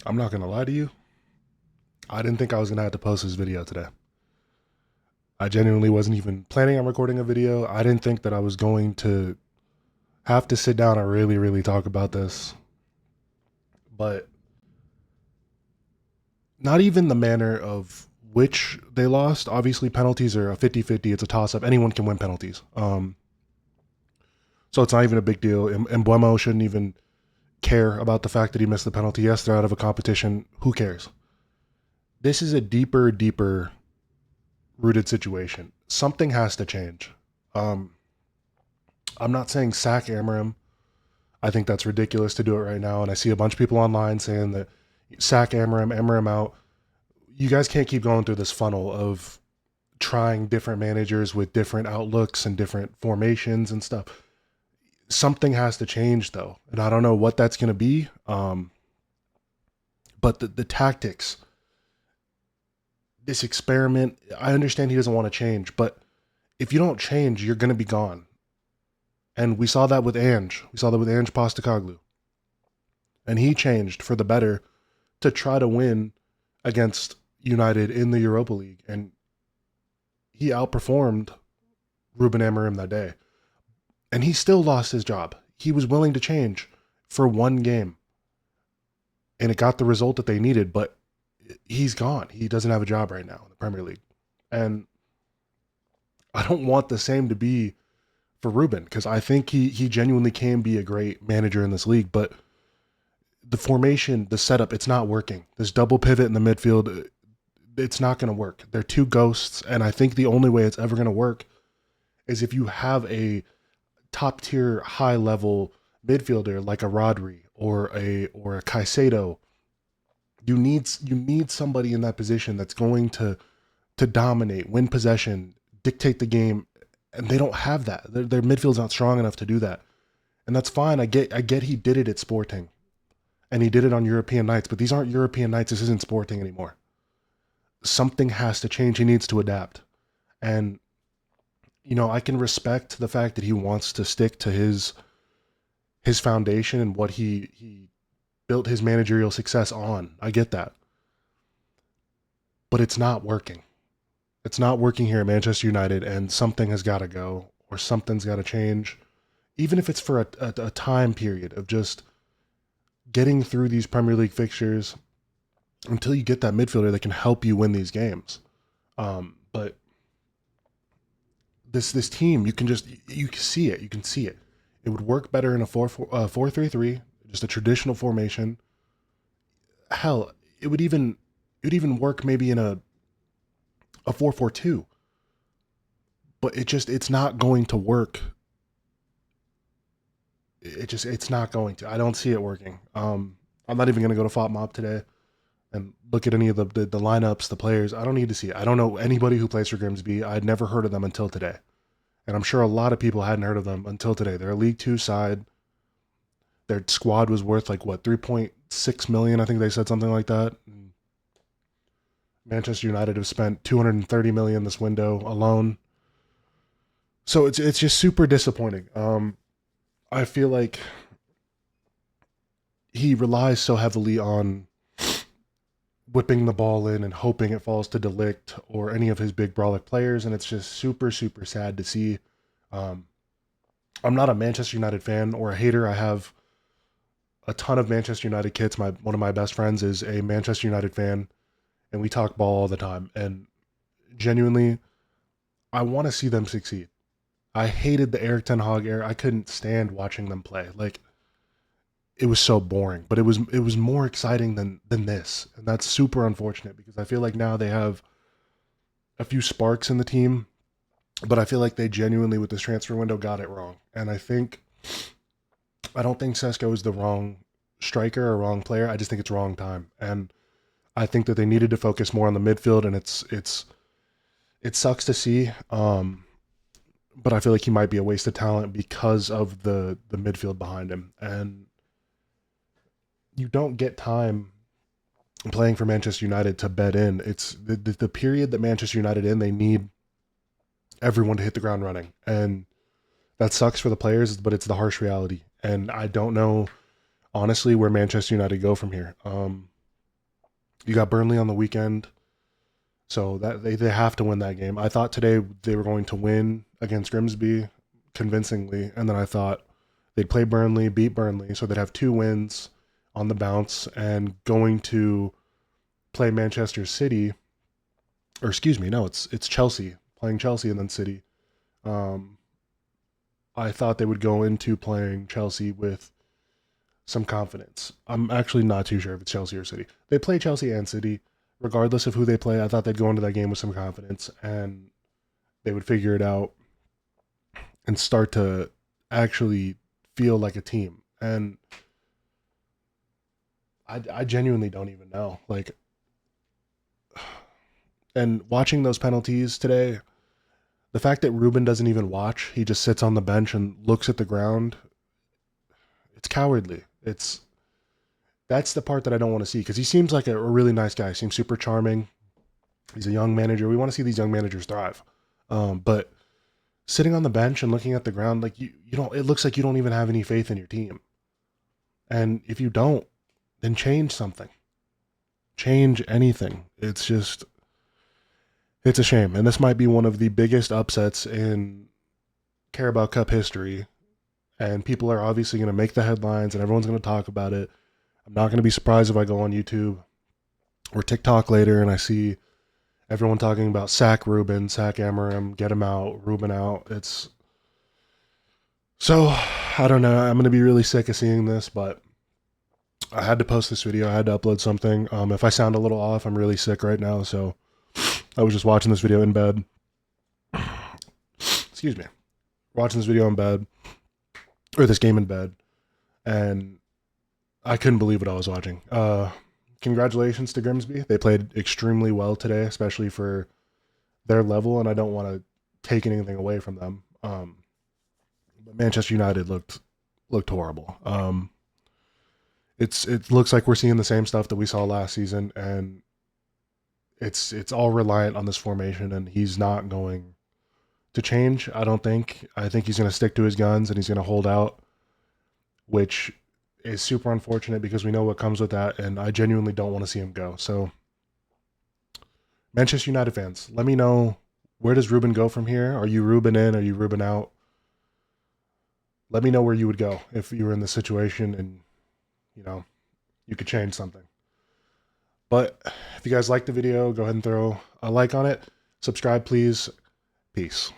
I'm not gonna lie to you. I didn't think I was gonna have to post this video today. I genuinely wasn't even planning on recording a video. I didn't think that I was going to have to sit down and really talk about this. But not even the manner of which they lost. Obviously, penalties are a 50-50. It's a toss up. Anyone can win penalties. So it's not even a big deal. And Buemo shouldn't even care about the fact that he missed the penalty. Yes, they're out of a competition. Who cares? This is a deeper rooted situation. Something has to change. Um, I'm not saying sack Amarim. I think that's ridiculous to do it right now. And I see a bunch of people online saying that sack Amarim, Amarim out. You guys can't keep going through this funnel of trying different managers with different outlooks and different formations and stuff. Something has to change though. And I don't know what that's going to be. But the tactics, this experiment, I understand he doesn't want to change, but if you don't change, you're going to be gone. And we saw that with Ange. We saw that with Ange Postacoglu. And he changed for the better to try to win against United in the Europa League. And he outperformed Ruben Amorim that day. And he still lost his job. He was willing to change for one game. And it got the result that they needed, but he's gone. He doesn't have a job right now in the Premier League. And I don't want the same to be for Ruben because I think he genuinely can be a great manager in this league, but the formation, the setup, it's not working. This double pivot in the midfield, it's not going to work. They're two ghosts, and I think the only way it's ever going to work is if you have a top tier, high level midfielder like a Rodri or a Caicedo. You need somebody in that position that's going to dominate, win possession, dictate the game, and they don't have that. Their midfield's not strong enough to do that, and that's fine. I get he did it at Sporting, and he did it on European nights, but these aren't European nights. This isn't Sporting anymore. Something has to change. He needs to adapt, and I can respect the fact that he wants to stick to his foundation and what he built his managerial success on. I get that, but it's not working. It's not working here at Manchester United, and something has got to go or something's got to change, even if it's for a time period of just getting through these Premier League fixtures until you get that midfielder that can help you win these games. But this team, you can see it. You can see it. It would work better in a 4-3-3, just a traditional formation. Hell, it would even work maybe in a 4-4-2. But it's not going to work. It's not going to. I don't see it working. I'm not even going to go to FOP Mob today and look at any of the lineups, the players. I don't need to see it. I don't know anybody who plays for Grimsby. I'd never heard of them until today. And I'm sure a lot of people hadn't heard of them until today. They're a League Two side. Their squad was worth like what 3.6 million. I think they said something like that. Manchester United have spent 230 million this window alone. So it's just super disappointing. I feel like he relies so heavily on whipping the ball in and hoping it falls to Delict or any of his big brolic players, and it's just super sad to see. Um, I'm not a Manchester United fan or a hater. I have a ton of Manchester United kits. One of my best friends is a Manchester United fan, and we talk ball all the time. And genuinely, I want to see them succeed. I hated the Eric Ten Hag era. I couldn't stand watching them play. Like it was so boring, but it was more exciting than this, and that's super unfortunate because I feel like now they have a few sparks in the team, but I feel like they genuinely with this transfer window got it wrong, and I don't think Sesko is the wrong striker or wrong player. I just think it's wrong time, and I think that they needed to focus more on the midfield, and it sucks to see. But I feel like he might be a waste of talent because of the midfield behind him, and you don't get time playing for Manchester United to bed in. It's the period that Manchester United in, they need everyone to hit the ground running. And that sucks for the players, but it's the harsh reality. And I don't know, honestly, where Manchester United go from here. You got Burnley on the weekend, so that they have to win that game. I thought today they were going to win against Grimsby convincingly, and then I thought they'd play Burnley, beat Burnley, so they'd have 2 wins on the bounce, and going to play Manchester City, or excuse me, no, it's Chelsea, playing Chelsea and then City. Um, I thought they would go into playing Chelsea with some confidence. I'm actually not too sure if it's Chelsea or City. They play Chelsea and City. Regardless of who they play, I thought they'd go into that game with some confidence and they would figure it out and start to actually feel like a team. And I genuinely don't even know. Like, and watching those penalties today, the fact that Ruben doesn't even watch, he just sits on the bench and looks at the ground, it's cowardly. That's the part that I don't want to see because he seems like a really nice guy. He seems super charming. He's a young manager. We want to see these young managers thrive. But sitting on the bench and looking at the ground, like you don't. It looks like you don't even have any faith in your team. And if you don't, then change something. Change anything. It's a shame. And this might be one of the biggest upsets in Carabao Cup history. And people are obviously going to make the headlines and everyone's going to talk about it. I'm not going to be surprised if I go on YouTube or TikTok later and I see everyone talking about sack Ruben, sack Amarim, get him out, Ruben out. It's so I don't know. I'm gonna be really sick of seeing this, but I had to post this video. I had to upload something. If I sound a little off, I'm really sick right now, so I was just watching this video in bed. Excuse me. Watching this video in bed, or this game in bed, and I couldn't believe what I was watching. Congratulations to Grimsby. They played extremely well today, especially for their level, and I don't want to take anything away from them. But Manchester United looked horrible. It looks like we're seeing the same stuff that we saw last season, and it's all reliant on this formation, and he's not going to change. I don't think. I think he's going to stick to his guns and he's going to hold out, which is super unfortunate because we know what comes with that, and I genuinely don't want to see him go. So, Manchester United fans, let me know, where does Ruben go from here? Are you Ruben in? Are you Ruben out? Let me know where you would go if you were in this situation and you know you could change something. But if you guys like the video, go ahead and throw a like on it. Subscribe, please. Peace.